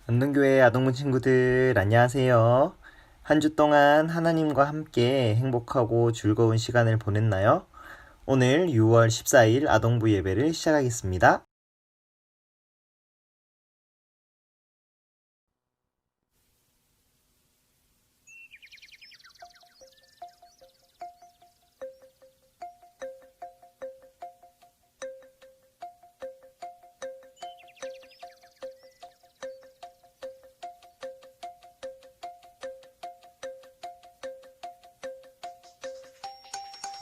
안동교회 아동부 친구들 안녕하세요. 한 주 동안 하나님과 함께 행복하고 즐거운 시간을 보냈나요? 오늘 6월 14일 아동부 예배를 시작하겠습니다.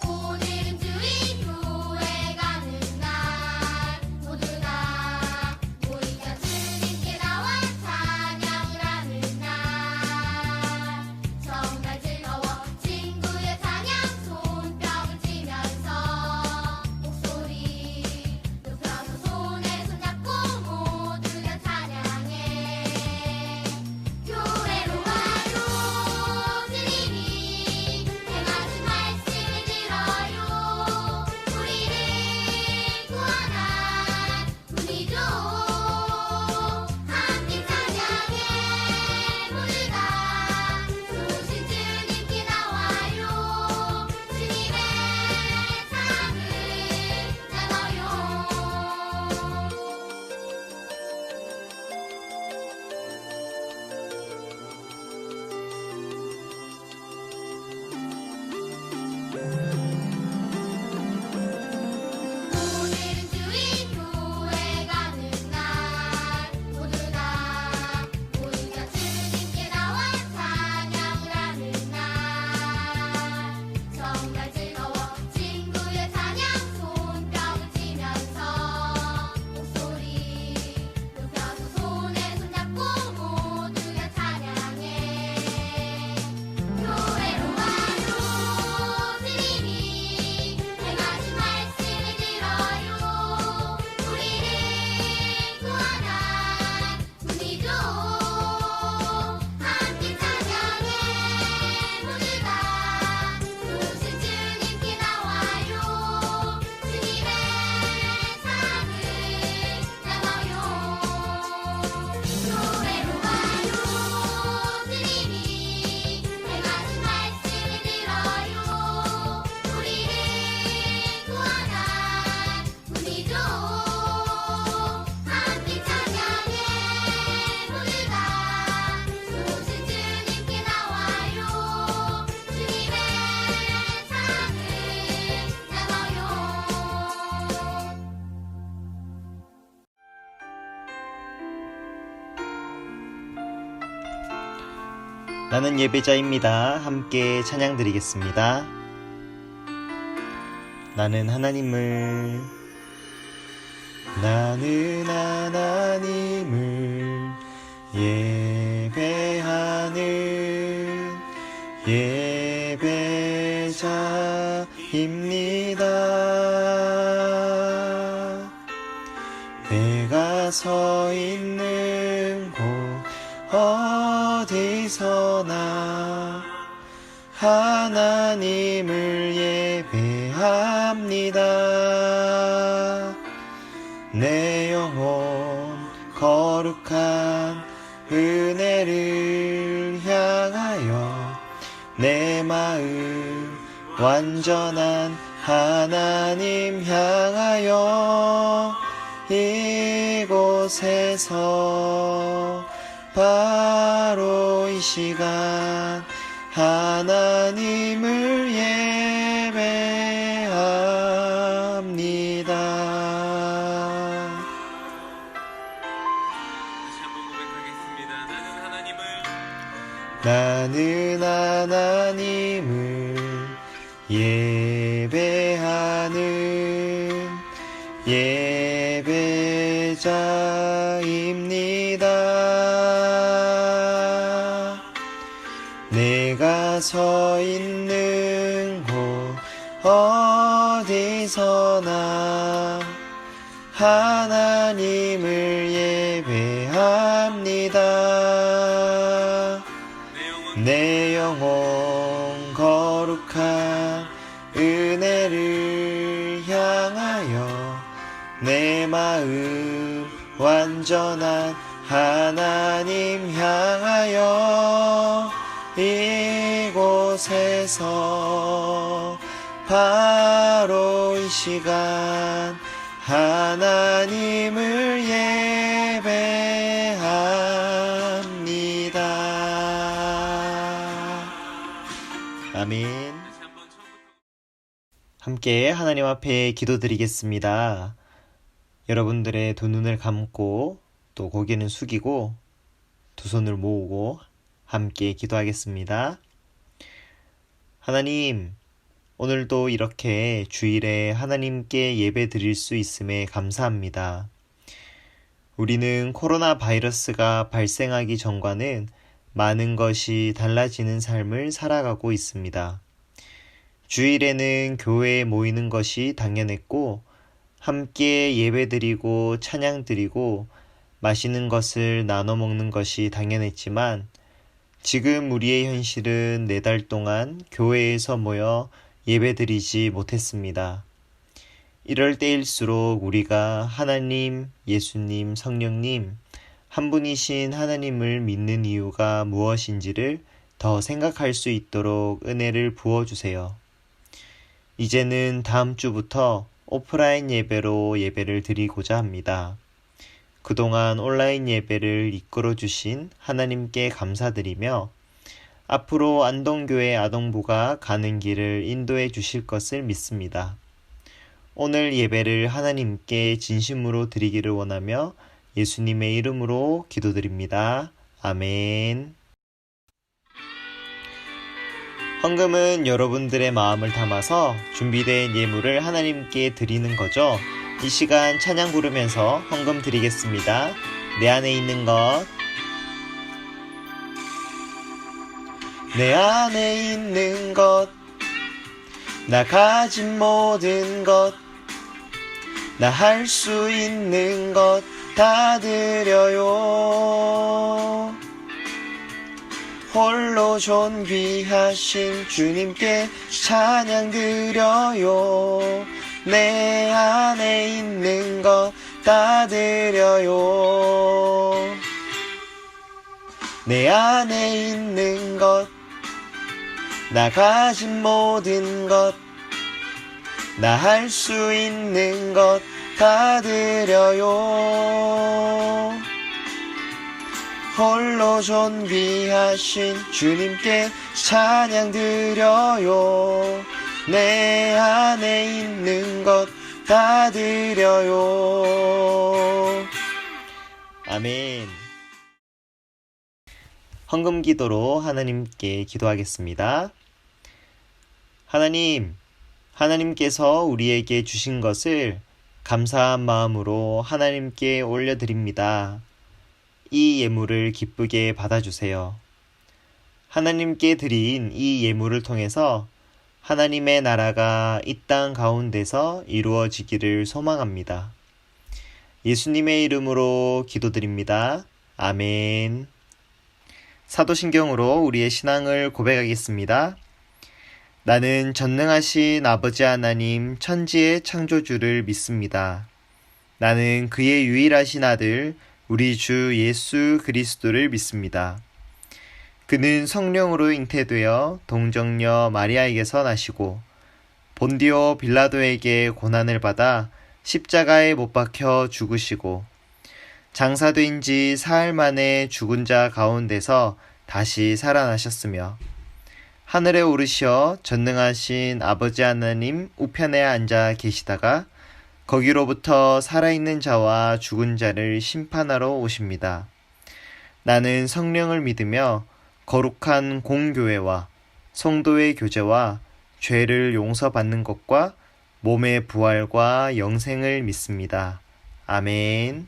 오늘은 주일 교회 가는 날 모두가 모이자 주님께 나와 찬양을 하는 날 정말 즐거워 친구의 찬양 손뼉을 치면서 목소리 높여서 손에 손잡고 모두가 찬양해 교회로 와요 주님이 행하신 말씀을 들어요 우리를 구원한 분이죠 함께 찬양해 모두가 좋으신 주님께 나와요 주님의 사랑을 나눠요 오늘은 주일 교회 가는 날 모두가 모이자 주님께 나와 찬양을 하는 날 정말 즐거워 친구의 찬양 손뼉을 치면서 목소리 높여서 손에 손잡고 모두가 찬양해 교회로 와요 주님이 행하신 말씀을 들어요 우리를 구원한 분이죠 함께 찬양해 모두가 좋으신 주님께 나와요 주님의 사랑을 나눠요 교회로 와요 주님이 행하신 말씀을 들어요 우리를 구원한 분이죠 함께 찬양해 모두가 좋으신 주님께 나와요 주님의 사랑을 나눠요 나는 예배자입니다. 함께 찬양 드리겠습니다. 나는 하나님을 예배하는 예배자입니다. 내가 서 있는 곳 어디서나 하나님을 예배합니다. 내 영혼 거룩한 은혜를 향하여 내 마음 완전한 하나님 향하여 이곳에서 바로 이 시간 하나님을 예배합니다. 다시 한번 고백하겠습니다. 나는 하나님을 예배하는 예배자입니다. 내가 서 있는 곳 어디서나 하나님을 예배합니다. 내 영혼 거룩한 은혜를 향하여 내 마음 완전한 하나님 향하여 이곳에서 바로 이 시간 하나님을 예배합니다. 아멘. 다시 한번 처음부터 함께 하나님 앞에 기도드리겠습니다. 여러분들의 두 눈을 감고 또 고개는 숙이고 두 손을 모으고 함께 기도하겠습니다. 하나님, 오늘도 이렇게 주일에 하나님께 예배 드릴 수 있음에 감사합니다. 우리는 코로나 바이러스가 발생하기 전과는 많은 것이 달라지는 삶을 살아가고 있습니다. 주일에는 교회에 모이는 것이 당연했고 함께 예배드리고 찬양드리고 맛있는 것을 나눠 먹는 것이 당연했지만 지금 우리의 현실은 4달 동안 교회에서 모여 예배드리지 못했습니다. 이럴 때일수록 우리가 하나님, 예수님, 성령님 한 분이신 하나님을 믿는 이유가 무엇인지를 더 생각할 수 있도록 은혜를 부어주세요. 이제는 다음 주부터 오프라인 예배로 예배를 드리고자 합니다. 그동안 온라인 예배를 이끌어 주신 하나님께 감사드리며 앞으로 안동교회 아동부가 가는 길을 인도해 주실 것을 믿습니다. 오늘 예배를 하나님께 진심으로 드리기를 원하며 예수님의 이름으로 기도드립니다. 아멘. 헌금은 여러분들의 마음을 담아서 준비된 예물을 하나님께 드리는 거죠. 이 시간 찬양 부르면서 헌금 드리겠습니다. 내 안에 있는 것, 내 안에 있는 것, 나 가진 모든 것, 나 할 수 있는 것 다 드려요. 홀로 존귀하신 주님께 찬양 드려요. 내 안에 있는 것 다 드려요. 내 안에 있는 것, 나 가진 모든 것, 나 할 수 있는 것 다 드려요. 홀로 존귀하신 주님께 찬양 드려요. 내 안에 있는 것 다 드려요. 아멘. 헌금 기도로 하나님께 기도하겠습니다. 하나님, 하나님께서 우리에게 주신 것을 감사한 마음으로 하나님께 올려드립니다. 이 예물을 기쁘게 받아주세요. 하나님께 드린 이 예물을 통해서 하나님의 나라가 이 땅 가운데서 이루어지기를 소망합니다. 예수님의 이름으로 기도드립니다. 아멘. 사도신경으로 우리의 신앙을 고백하겠습니다. 나는 전능하신 아버지 하나님 천지의 창조주를 믿습니다. 나는 그의 유일하신 아들 우리 주 예수 그리스도를 믿습니다. 그는 성령으로 잉태되어 동정녀 마리아에게서 나시고 본디오 빌라도에게 고난을 받아 십자가에 못 박혀 죽으시고 장사된 지 사흘 만에 죽은 자 가운데서 다시 살아나셨으며 하늘에 오르시어 전능하신 아버지 하나님 우편에 앉아 계시다가 거기로부터 살아있는 자와 죽은 자를 심판하러 오십니다. 나는 성령을 믿으며 거룩한 공교회와 성도의 교제와 죄를 용서받는 것과 몸의 부활과 영생을 믿습니다. 아멘.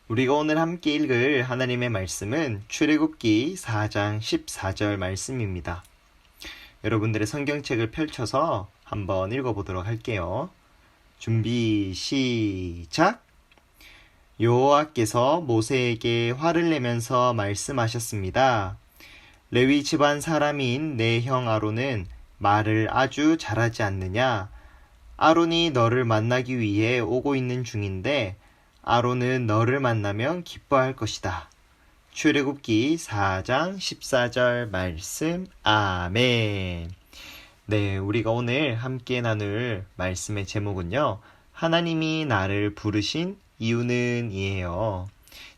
우리가 오늘 함께 읽을 하나님의 말씀은 출애굽기 4장 14절 말씀입니다. 여러분들의 성경책을 펼쳐서 한번 읽어보도록 할게요. 준비 시작. 여호와께서 모세에게 화를 내면서 말씀하셨습니다. 레위 집안 사람인 내 형 아론은 말을 아주 잘하지 않느냐? 아론이 너를 만나기 위해 오고 있는 중인데 아론은 너를 만나면 기뻐할 것이다. 출애굽기 4장 14절 말씀. 아멘. 네, 우리가 오늘 함께 나눌 말씀의 제목은요, 하나님이 나를 부르신 이유는 이에요.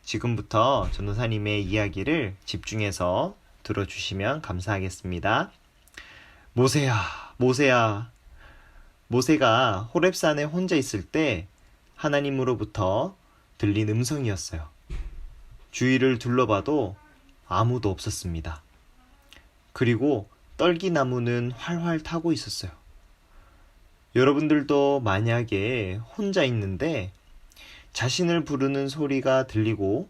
지금부터 전도사님의 이야기를 집중해서 들어주시면 감사하겠습니다. 모세야, 모세야. 모세가 호렙산에 혼자 있을 때 하나님으로부터 들린 음성이었어요. 주위를 둘러봐도 아무도 없었습니다. 그리고 떨기나무는 활활 타고 있었어요. 여러분들도 만약에 혼자 있는데 자신을 부르는 소리가 들리고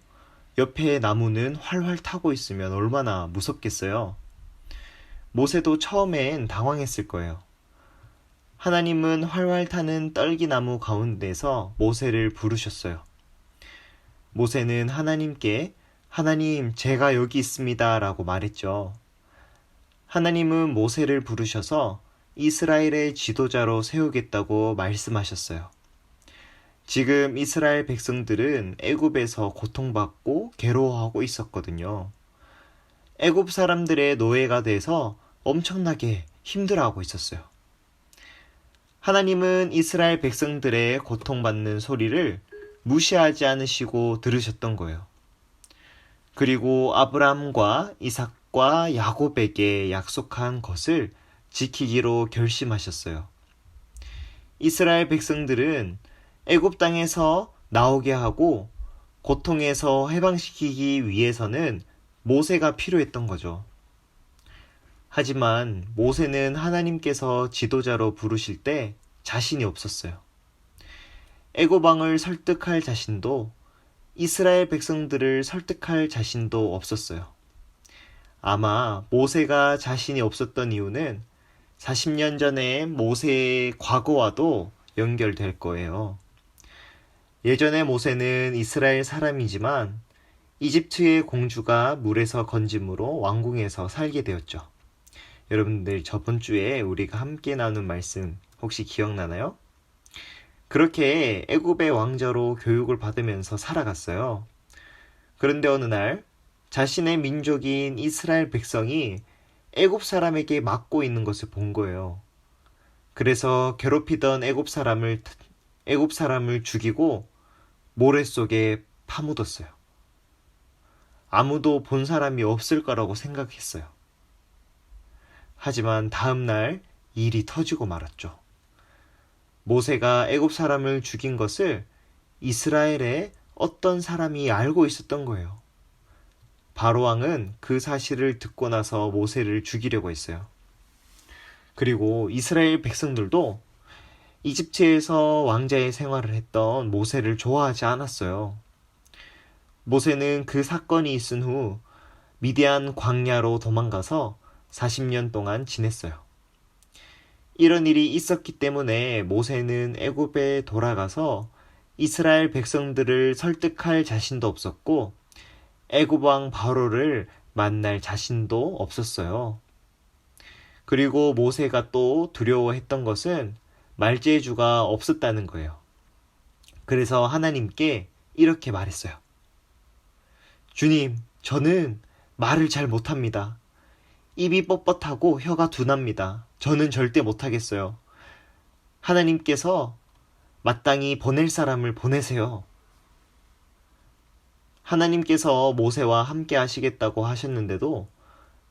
옆에 나무는 활활 타고 있으면 얼마나 무섭겠어요. 모세도 처음엔 당황했을 거예요. 하나님은 활활 타는 떨기나무 가운데서 모세를 부르셨어요. 모세는 하나님께 하나님, 제가 여기 있습니다 라고 말했죠. 하나님은 모세를 부르셔서 이스라엘의 지도자로 세우겠다고 말씀하셨어요. 지금 이스라엘 백성들은 애굽에서 고통받고 괴로워하고 있었거든요. 애굽 사람들의 노예가 돼서 엄청나게 힘들어하고 있었어요. 하나님은 이스라엘 백성들의 고통받는 소리를 무시하지 않으시고 들으셨던 거예요. 그리고 아브라함과 이삭과 야곱에게 약속한 것을 지키기로 결심하셨어요. 이스라엘 백성들은 애굽 땅에서 나오게 하고 고통에서 해방시키기 위해서는 모세가 필요했던 거죠. 하지만 모세는 하나님께서 지도자로 부르실 때 자신이 없었어요. 애굽 왕을 설득할 자신도 이스라엘 백성들을 설득할 자신도 없었어요. 아마 모세가 자신이 없었던 이유는 40년 전에 모세의 과거와도 연결될 거예요. 예전에 모세는 이스라엘 사람이지만 이집트의 공주가 물에서 건짐으로 왕궁에서 살게 되었죠. 여러분들 저번 주에 우리가 함께 나눈 말씀 혹시 기억나나요? 그렇게 애굽의 왕자로 교육을 받으면서 살아갔어요. 그런데 어느 날 자신의 민족인 이스라엘 백성이 애굽 사람에게 맞고 있는 것을 본 거예요. 그래서 괴롭히던 애굽 사람을 죽이고 모래 속에 파묻었어요. 아무도 본 사람이 없을 거라고 생각했어요. 하지만 다음 날 일이 터지고 말았죠. 모세가 애굽 사람을 죽인 것을 이스라엘의 어떤 사람이 알고 있었던 거예요. 바로 왕은 그 사실을 듣고 나서 모세를 죽이려고 했어요. 그리고 이스라엘 백성들도 이집트에서 왕자의 생활을 했던 모세를 좋아하지 않았어요. 모세는 그 사건이 있은 후 미디안 광야로 도망가서 40년 동안 지냈어요. 이런 일이 있었기 때문에 모세는 애굽에 돌아가서 이스라엘 백성들을 설득할 자신도 없었고 애굽 왕 바로를 만날 자신도 없었어요. 그리고 모세가 또 두려워했던 것은 말재주가 없었다는 거예요. 그래서 하나님께 이렇게 말했어요. 주님, 저는 말을 잘 못합니다. 입이 뻣뻣하고 혀가 둔합니다. 저는 절대 못하겠어요. 하나님께서 마땅히 보낼 사람을 보내세요. 하나님께서 모세와 함께 하시겠다고 하셨는데도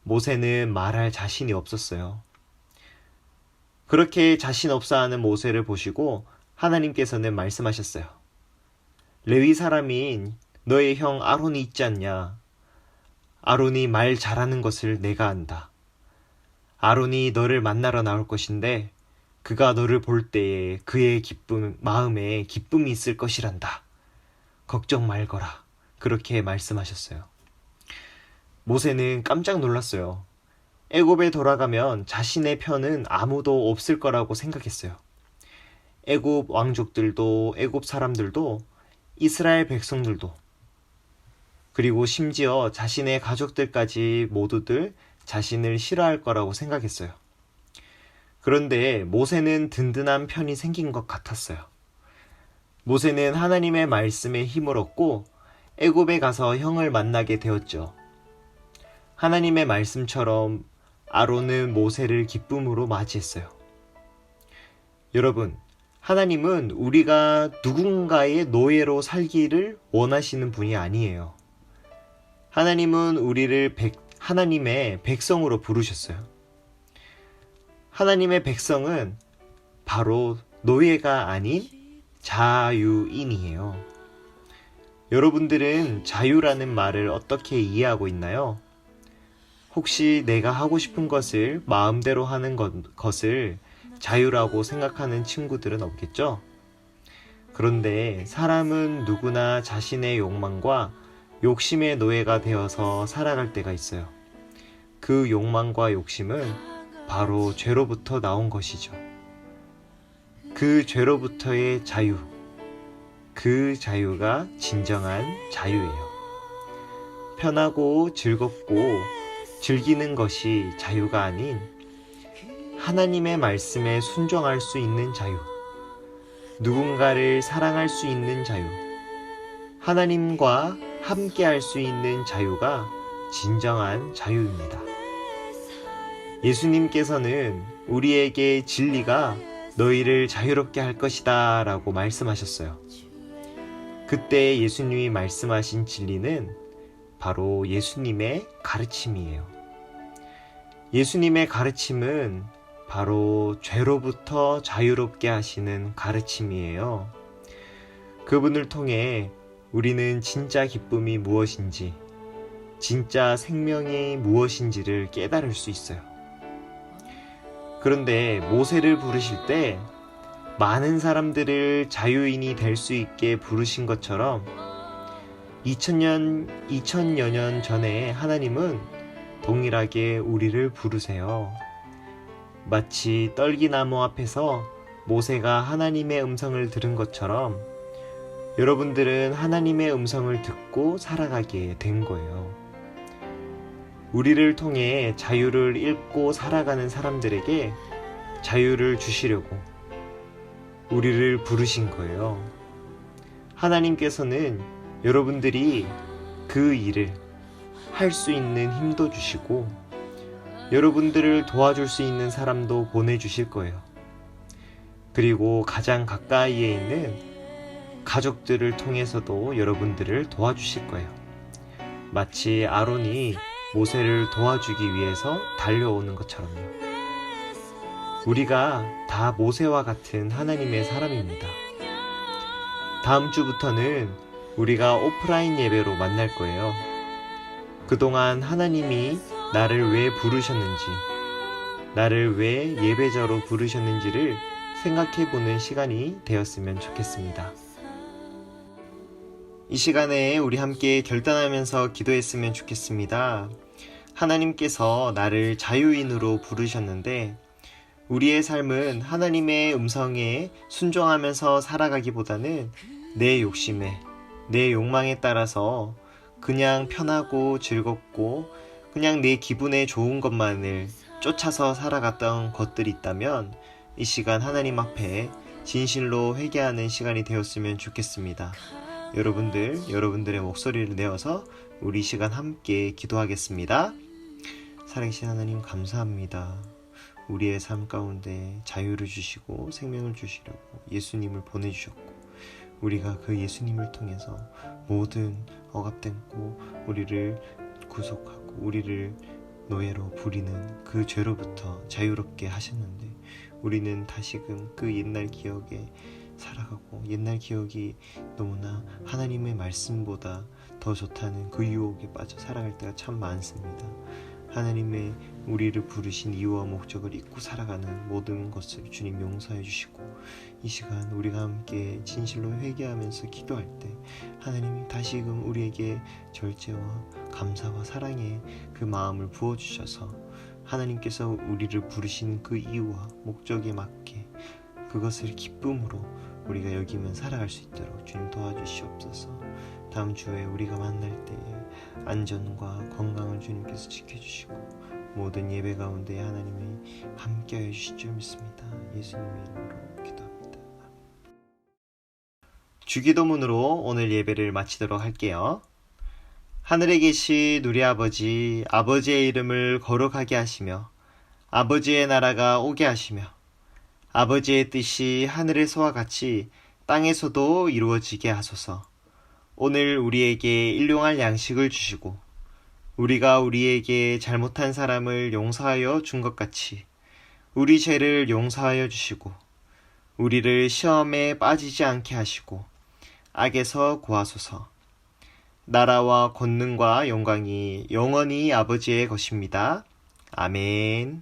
모세는 말할 자신이 없었어요. 그렇게 자신 없어하는 모세를 보시고 하나님께서는 말씀하셨어요. 레위 사람인 너의 형 아론이 있지 않냐? 아론이 말 잘하는 것을 내가 안다. 아론이 너를 만나러 나올 것인데 그가 너를 볼 때에 그의 마음에 기쁨이 있을 것이란다. 걱정 말거라. 그렇게 말씀하셨어요. 모세는 깜짝 놀랐어요. 애굽에 돌아가면 자신의 편은 아무도 없을 거라고 생각했어요. 애굽 왕족들도 애굽 사람들도 이스라엘 백성들도 그리고 심지어 자신의 가족들까지 모두들 자신을 싫어할 거라고 생각했어요. 그런데 모세는 든든한 편이 생긴 것 같았어요. 모세는 하나님의 말씀에 힘을 얻고 애굽에 가서 형을 만나게 되었죠. 하나님의 말씀처럼 아론은 모세를 기쁨으로 맞이했어요. 여러분, 하나님은 우리가 누군가의 노예로 살기를 원하시는 분이 아니에요. 하나님은 우리를 하나님의 백성으로 부르셨어요. 하나님의 백성은 바로 노예가 아닌 자유인이에요. 여러분들은 자유라는 말을 어떻게 이해하고 있나요? 혹시 내가 하고 싶은 것을 마음대로 하는 것을 자유라고 생각하는 친구들은 없겠죠? 그런데 사람은 누구나 자신의 욕망과 욕심의 노예가 되어서 살아갈 때가 있어요. 그 욕망과 욕심은 바로 죄로부터 나온 것이죠. 그 죄로부터의 자유, 그 자유가 진정한 자유예요. 편하고 즐겁고 즐기는 것이 자유가 아닌 하나님의 말씀에 순종할 수 있는 자유, 누군가를 사랑할 수 있는 자유, 하나님과 함께 할 수 있는 자유가 진정한 자유입니다. 예수님께서는 우리에게 진리가 너희를 자유롭게 할 것이다 라고 말씀하셨어요. 그때 예수님이 말씀하신 진리는 바로 예수님의 가르침이에요. 예수님의 가르침은 바로 죄로부터 자유롭게 하시는 가르침이에요. 그분을 통해 우리는 진짜 기쁨이 무엇인지, 진짜 생명이 무엇인지를 깨달을 수 있어요. 그런데 모세를 부르실 때 많은 사람들을 자유인이 될 수 있게 부르신 것처럼 2000여 년 전에 하나님은 동일하게 우리를 부르세요. 마치 떨기나무 앞에서 모세가 하나님의 음성을 들은 것처럼 여러분들은 하나님의 음성을 듣고 살아가게 된 거예요. 우리를 통해 자유를 잃고 살아가는 사람들에게 자유를 주시려고 우리를 부르신 거예요. 하나님께서는 여러분들이 그 일을 할 수 있는 힘도 주시고 여러분들을 도와줄 수 있는 사람도 보내주실 거예요. 그리고 가장 가까이에 있는 가족들을 통해서도 여러분들을 도와주실 거예요. 마치 아론이 모세를 도와주기 위해서 달려오는 것처럼요. 우리가 다 모세와 같은 하나님의 사람입니다. 다음 주부터는 우리가 오프라인 예배로 만날 거예요. 그동안 하나님이 나를 왜 부르셨는지, 나를 왜 예배자로 부르셨는지를 생각해보는 시간이 되었으면 좋겠습니다. 이 시간에 우리 함께 결단하면서 기도했으면 좋겠습니다. 하나님께서 나를 자유인으로 부르셨는데 우리의 삶은 하나님의 음성에 순종하면서 살아가기보다는 내 욕심에, 내 욕망에 따라서 그냥 편하고 즐겁고 그냥 내 기분에 좋은 것만을 쫓아서 살아갔던 것들이 있다면 이 시간 하나님 앞에 진실로 회개하는 시간이 되었으면 좋겠습니다. 여러분들의 목소리를 내어서 우리 이 시간 함께 기도하겠습니다. 살아계신 하나님 감사합니다. 우리의 삶 가운데 자유를 주시고 생명을 주시려고 예수님을 보내주셨고 우리가 그 예수님을 통해서 모든 억압된 고 우리를 구속하고 우리를 노예로 부리는 그 죄로부터 자유롭게 하셨는데 우리는 다시금 그 옛날 기억에 살아가고 옛날 기억이 너무나 하나님의 말씀보다 더 좋다는 그 유혹에 빠져 살아갈 때가 참 많습니다. 하나님의 우리를 부르신 이유와 목적을 잊고 살아가는 모든 것을 주님 용서해 주시고 이 시간 우리가 함께 진실로 회개하면서 기도할 때 하나님이 다시금 우리에게 절제와 감사와 사랑의 그 마음을 부어주셔서 하나님께서 우리를 부르신 그 이유와 목적에 맞게 그것을 기쁨으로 우리가 여기면 살아갈 수 있도록 주님 도와주시옵소서. 다음 주에 우리가 만날 때에 안전과 건강을 주님께서 지켜주시고 모든 예배 가운데 하나님이 함께하여 주실 줄 믿습니다. 예수님의 이름으로 기도합니다. 주기도문으로 오늘 예배를 마치도록 할게요. 하늘에 계신 우리 아버지, 아버지의 이름을 거룩하게 하시며 아버지의 나라가 오게 하시며 아버지의 뜻이 하늘에서와 같이 땅에서도 이루어지게 하소서. 오늘 우리에게 일용할 양식을 주시고 우리가 우리에게 잘못한 사람을 용서하여 준 것 같이 우리 죄를 용서하여 주시고 우리를 시험에 빠지지 않게 하시고 악에서 구하소서. 나라와 권능과 영광이 영원히 아버지의 것입니다. 아멘.